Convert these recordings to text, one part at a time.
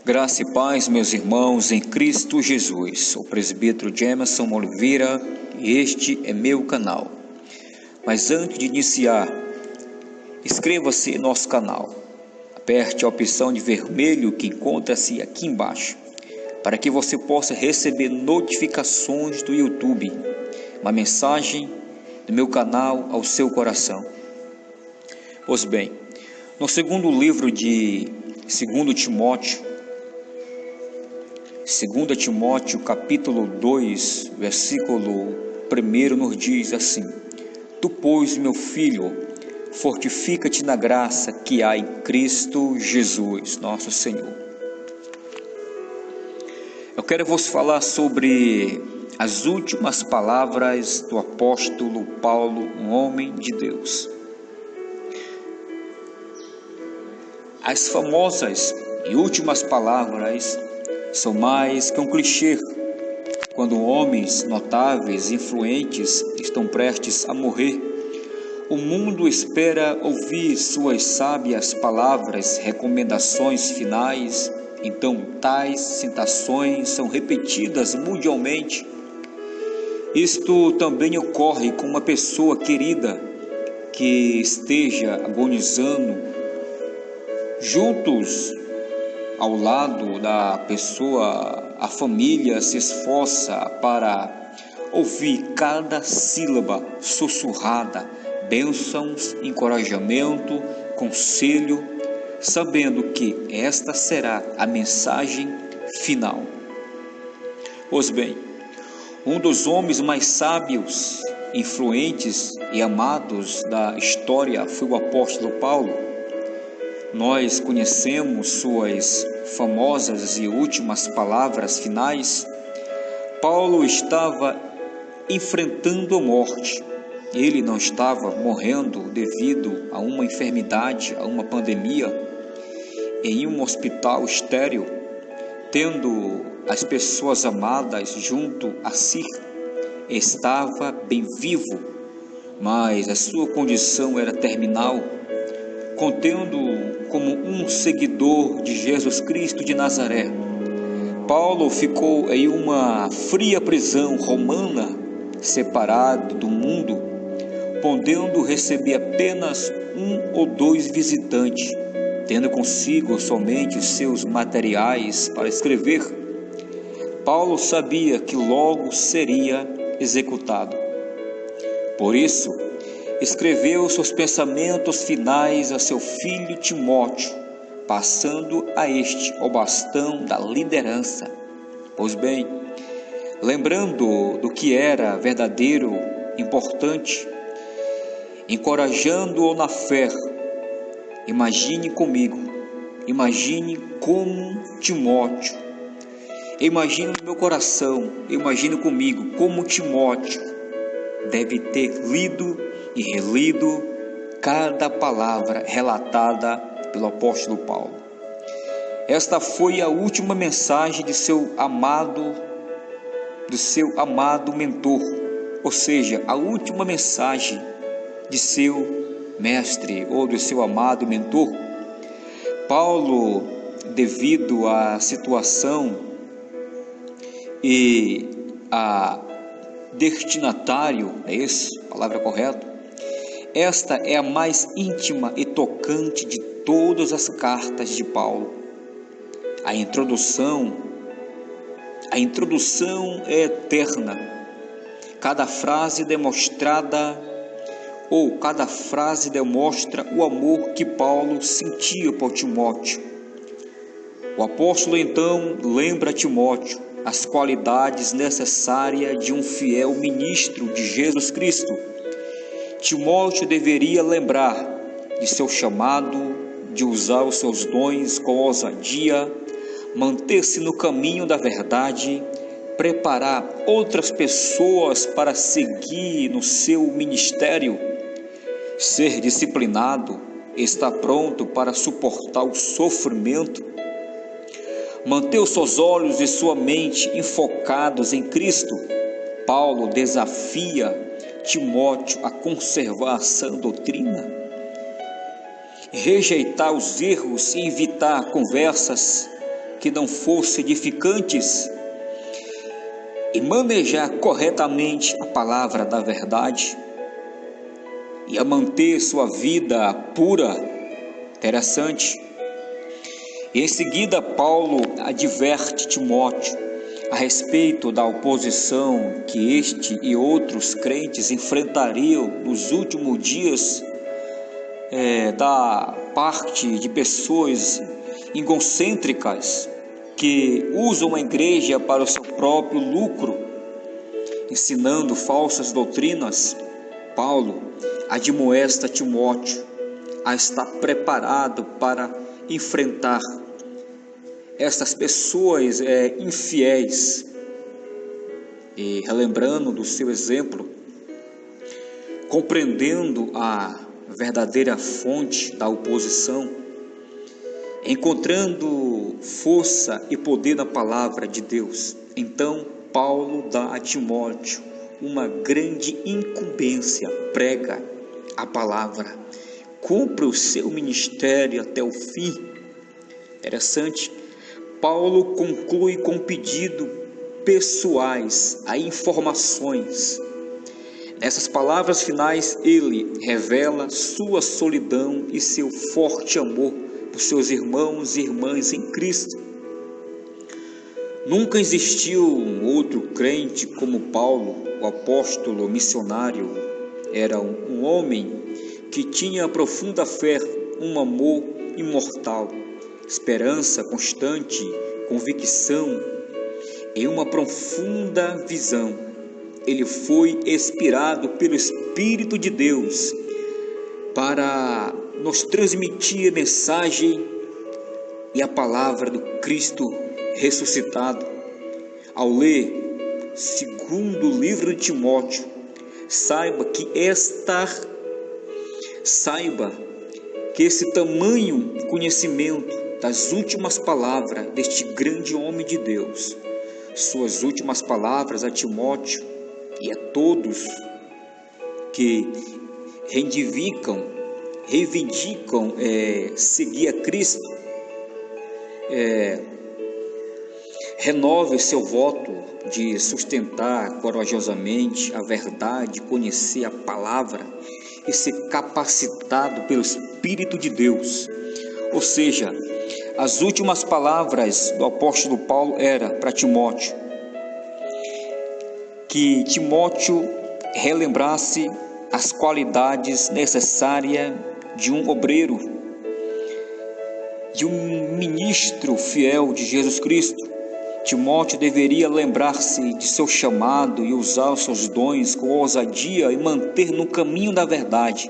Graça e paz, meus irmãos, em Cristo Jesus. Sou o presbítero Jamerson Oliveira e este é meu canal. Mas antes de iniciar, inscreva-se em nosso canal. Aperte a opção de vermelho que encontra-se aqui embaixo, para que você possa receber notificações do YouTube, uma mensagem do meu canal ao seu coração. Pois bem, no segundo livro de 2 Timóteo, capítulo 2, versículo 1, nos diz assim: Tu, pois, meu filho, fortifica-te na graça que há em Cristo Jesus, nosso Senhor. Eu quero vos falar sobre as últimas palavras do apóstolo Paulo, um homem de Deus. As famosas e últimas palavras são mais que um clichê. Quando homens notáveis e influentes estão prestes a morrer, o mundo espera ouvir suas sábias palavras, recomendações finais. Então, tais citações são repetidas mundialmente. Isto também ocorre com uma pessoa querida que esteja agonizando. Juntos ao lado da pessoa, a família se esforça para ouvir cada sílaba sussurrada, bênçãos, encorajamento, conselho, sabendo que esta será a mensagem final. Pois bem, um dos homens mais sábios, influentes e amados da história foi o apóstolo Paulo. Nós conhecemos suas famosas e últimas palavras finais. Paulo estava enfrentando a morte. Ele não estava morrendo devido a uma enfermidade, a uma pandemia, em um hospital estéril, tendo as pessoas amadas junto a si. Estava bem vivo, mas a sua condição era terminal, contendo como um seguidor de Jesus Cristo de Nazaré. Paulo ficou em uma fria prisão romana, separado do mundo, podendo receber apenas 1 ou 2 visitantes, tendo consigo somente os seus materiais para escrever. Paulo sabia que logo seria executado. Por isso, escreveu seus pensamentos finais a seu filho Timóteo, passando a este o bastão da liderança. Pois bem, lembrando do que era verdadeiro, importante, encorajando-o na fé, imagine comigo, imagine como Timóteo, imagine no meu coração, imagine comigo como Timóteo deve ter lido e relido cada palavra relatada pelo apóstolo Paulo. Esta foi a última mensagem de seu amado mentor, ou seja, a última mensagem de seu mestre ou do seu amado mentor. Paulo, devido à situação e a destinatário, é essa a palavra correta? Esta é a mais íntima e tocante de todas as cartas de Paulo. A introdução é eterna. Cada frase demonstra o amor que Paulo sentia por Timóteo. O apóstolo então lembra a Timóteo as qualidades necessárias de um fiel ministro de Jesus Cristo. Timóteo deveria lembrar de seu chamado, de usar os seus dons com ousadia, manter-se no caminho da verdade, preparar outras pessoas para seguir no seu ministério, ser disciplinado, estar pronto para suportar o sofrimento, manter os seus olhos e sua mente enfocados em Cristo. Paulo desafia Timóteo a conservar a sã doutrina, rejeitar os erros e evitar conversas que não fossem edificantes, e manejar corretamente a palavra da verdade, e a manter sua vida pura. Interessante. E em seguida, Paulo adverte Timóteo a respeito da oposição que este e outros crentes enfrentariam nos últimos dias, da parte de pessoas egocêntricas que usam a igreja para o seu próprio lucro, ensinando falsas doutrinas. Paulo admoesta Timóteo a estar preparado para enfrentar essas pessoas infiéis, e relembrando do seu exemplo, compreendendo a verdadeira fonte da oposição, encontrando força e poder na palavra de Deus. Então Paulo dá a Timóteo uma grande incumbência: prega a palavra, cumpra o seu ministério até o fim. Interessante. Paulo conclui com pedido pessoais a informações. Nessas palavras finais, ele revela sua solidão e seu forte amor por seus irmãos e irmãs em Cristo. Nunca existiu um outro crente como Paulo, o apóstolo missionário. Era um homem que tinha profunda fé, um amor imortal, esperança constante, convicção e uma profunda visão. Ele foi inspirado pelo Espírito de Deus para nos transmitir a mensagem e a palavra do Cristo ressuscitado. Ao ler segundo livro de Timóteo, saiba que esse tamanho conhecimento das últimas palavras deste grande homem de Deus, suas últimas palavras a Timóteo e a todos que reivindicam seguir a Cristo, renove seu voto de sustentar corajosamente a verdade, conhecer a palavra e ser capacitado pelo Espírito de Deus. Ou seja, as últimas palavras do apóstolo Paulo era para Timóteo, que Timóteo relembrasse as qualidades necessárias de um obreiro, de um ministro fiel de Jesus Cristo. Timóteo deveria lembrar-se de seu chamado e usar os seus dons com ousadia e manter no caminho da verdade,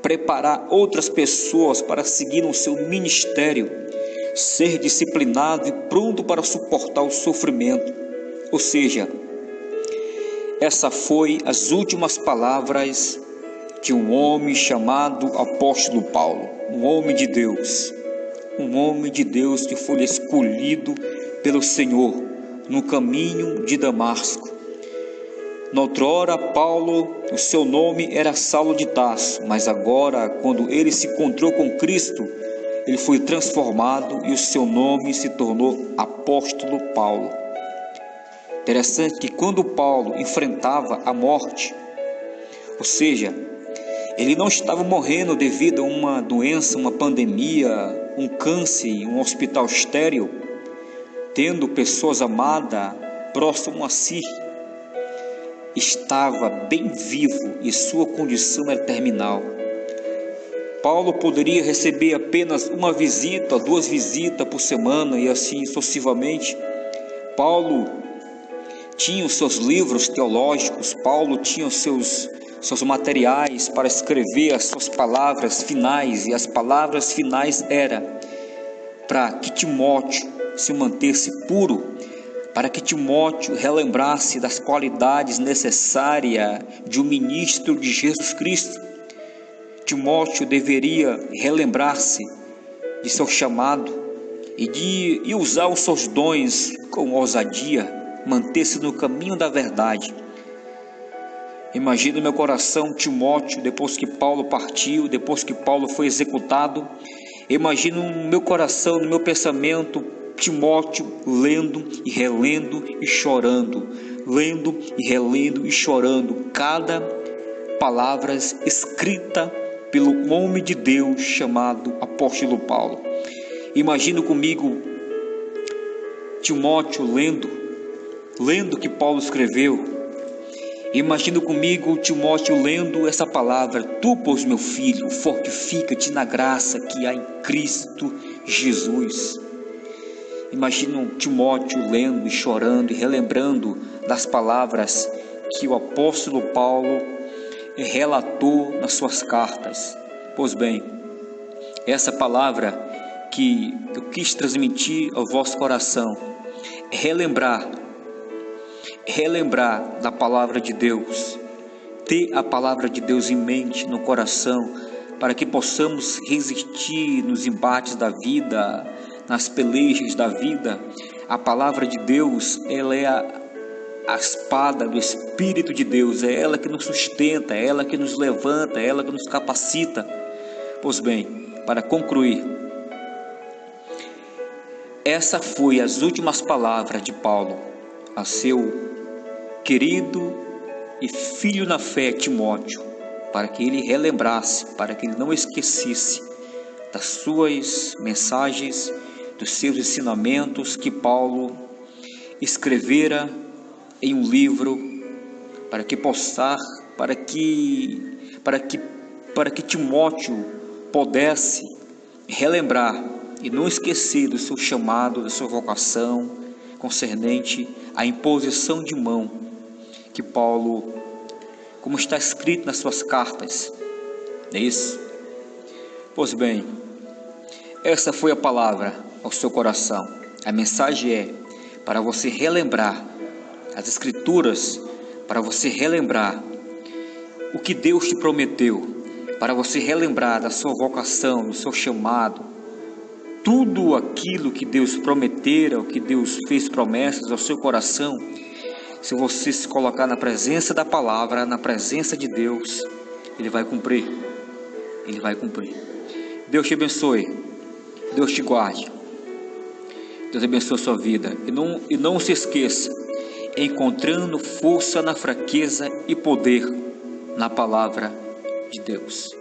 preparar outras pessoas para seguir o seu ministério, ser disciplinado e pronto para suportar o sofrimento. Ou seja, essa foi as últimas palavras de um homem chamado apóstolo Paulo, um homem de Deus que foi escolhido pelo Senhor no caminho de Damasco. Noutrora, Paulo, o seu nome era Saulo de Tarso, mas agora, quando ele se encontrou com Cristo, ele foi transformado e o seu nome se tornou apóstolo Paulo. Interessante que quando Paulo enfrentava a morte, ou seja, ele não estava morrendo devido a uma doença, uma pandemia, um câncer, um hospital estéril, tendo pessoas amadas próximo a si. Estava bem vivo e sua condição era terminal. Paulo poderia receber apenas uma visita, 2 visitas por semana e assim sucessivamente. Paulo tinha os seus livros teológicos, Paulo tinha os seus materiais para escrever as suas palavras finais, e as palavras finais eram para que Timóteo se mantesse puro, para que Timóteo relembrasse das qualidades necessárias de um ministro de Jesus Cristo. Timóteo deveria relembrar-se de seu chamado e usar os seus dons com ousadia, manter-se no caminho da verdade. Imagino no meu coração Timóteo, depois que Paulo partiu, depois que Paulo foi executado. Imagino no meu coração, no meu pensamento, Timóteo lendo e relendo e chorando, lendo e relendo e chorando cada palavra escrita pelo homem de Deus chamado apóstolo Paulo. Imagina comigo Timóteo lendo o que Paulo escreveu. Imagina comigo Timóteo lendo essa palavra: tu, pois, meu filho, fortifica-te na graça que há em Cristo Jesus. Imagina Timóteo lendo e chorando e relembrando das palavras que o apóstolo Paulo relatou nas suas cartas. Pois bem, essa palavra que eu quis transmitir ao vosso coração é relembrar da palavra de Deus, ter a palavra de Deus em mente, no coração, para que possamos resistir nos embates da vida, nas pelejas da vida. A palavra de Deus, ela é a espada do Espírito de Deus, é ela que nos sustenta, é ela que nos levanta, é ela que nos capacita. Pois bem, para concluir, essa foi as últimas palavras de Paulo a seu querido e filho na fé Timóteo, para que ele relembrasse, para que ele não esquecesse das suas mensagens, dos seus ensinamentos que Paulo escrevera em um livro, para que Timóteo pudesse relembrar e não esquecer do seu chamado, da sua vocação concernente à imposição de mão que Paulo, como está escrito nas suas cartas, não é isso? Pois bem, essa foi a palavra ao seu coração. A mensagem é para você relembrar as Escrituras, para você relembrar o que Deus te prometeu, para você relembrar da sua vocação, do seu chamado, tudo aquilo que Deus prometera, o que Deus fez promessas ao seu coração. Se você se colocar na presença da palavra, na presença de Deus, Ele vai cumprir. Ele vai cumprir. Deus te abençoe. Deus te guarde. Deus abençoe a sua vida. E não se esqueça, encontrando força na fraqueza e poder na palavra de Deus.